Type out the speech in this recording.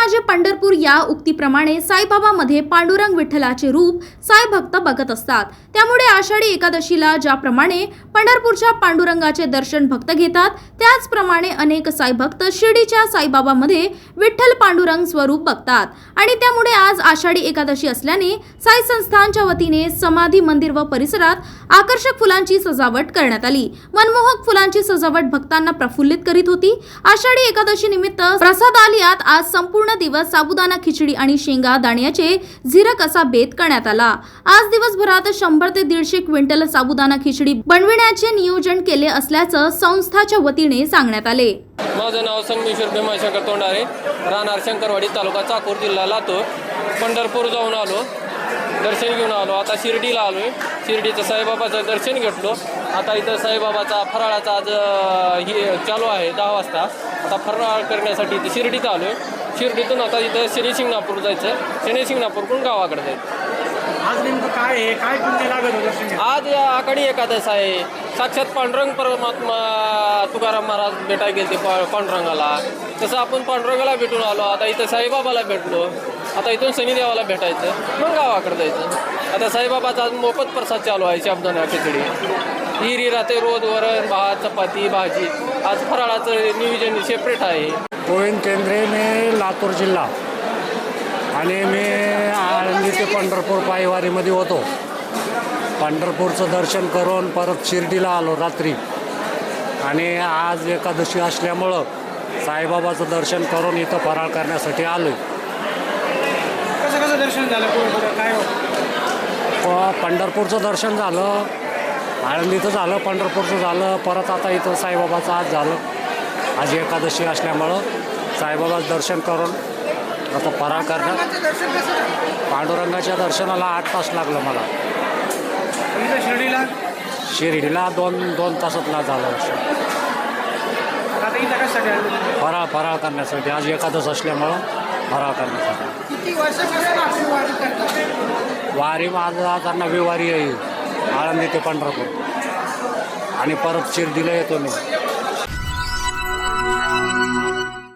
माझे पंढरपूर या उक्तीप्रमाणे साईबाबामध्ये पांडुरंग विठ्ठलाचे रूप साई भक्त बघत असतात। त्यामुळे आषाढी एकादशीला ज्याप्रमाणे पंढरपूरच्या पांडुरंगाचे दर्शन भक्त घेतात, त्याचप्रमाणे अनेक साई भक्त शिर्डीच्या साईबाबामध्ये विठ्ठल पांडुरंग स्वरूप बघतात। आणि त्यामुळे आज आषाढी एकादशी असल्याने साई संस्थानच्या वतीने समाधी मंदिर व परिसरात आकर्षक फुलांची सजावट करण्यात आली। मनमोहक फुलांची सजावट भक्तांना प्रफुल्लित करीत होती। आषाढी एकादशी निमित्त प्रसाद आलियात आज संपूर्ण दिवस साबुदाणा खिचडी आणि शेंगा दाण्याचे झिरक असा बेत करण्यात आला। आज दिवसभरात 100 ते 150 क्विंटल साबुदाणा खिचडी बनविण्याचे नियोजन केले असल्याचं संस्थाच्या वतीने सांगण्यात आले। माझं नाव संगमेश्वर भीमाशंकर तोंडारे, राहणार शंकरवाडी, तालुका चाकूर, जिल्हा लातूर। पंढरपूर जाऊन आलो, दर्शन घेऊन आलो। आता शिर्डीला आलोय, शिर्डीचं साईबाबाचं दर्शन घेतलो। आता इथं साईबाबाचा फराळाचा आज ही चालू आहे 10 वाजता। आता फराळ करण्यासाठी इथं शिर्डीत आलोय। शिर्डीतून आता इथं शनी-शिंगणापूर जायचं, शनी-शिंगणापूरकडून गावाकडे जायचं। आज नेमकं काय आहे, काय पुण्य लागत होतं? आज आषाढी एकादश आहे। साक्षात पांडुरंग परमात्मा तुकाराम महाराज भेटायला गेले पांडुरंगाला, तसं आपण पांडुरंगाला भेटून आलो। आता इथं साईबाबाला भेटलो, आता इथून शनिदेवाला भेटायचं, मग गावाकडे जायचं। आता साईबाबाचा आज मोफत प्रसाद चालू आहे, साबुदाणा खिचडी। हिरी राहते रोज, वरण भात, चपाती, भाजी। आज फराळाचं नियोजन सेपरेट आहे। गोविंद केंद्रे, मी लातूर जिल्हा, आणि मी आळंदी ते पंढरपूर पायवारीमध्ये होतो। पंढरपूरचं दर्शन करून परत शिर्डीला आलो रात्री, आणि आज एकादशी असल्यामुळं साईबाबाचं दर्शन करून इथं फराळ करण्यासाठी आलो। कसं दर्शन झालं, काय पंढरपूरचं दर्शन झालं, आळंदीचं झालं, पंढरपूरचं झालं, परत आता इथं साईबाबाचं आज झालं। आज एकादशी असल्यामुळं साईबाबाचं दर्शन करून आता फराळ करण्यात पांडुरंगाच्या दर्शनाला 8 तास लागलं मला। शिर्डीला 2 तासातला झालं। फराळ करण्यासाठी आज एकादश असल्यामुळं फराळ करण्यासाठी। किती वर्षापासून वारी माझं आता 9वी वारी आहे, आळंदी ते पंढरपूर, आणि परत शिर्डीला येतो मी।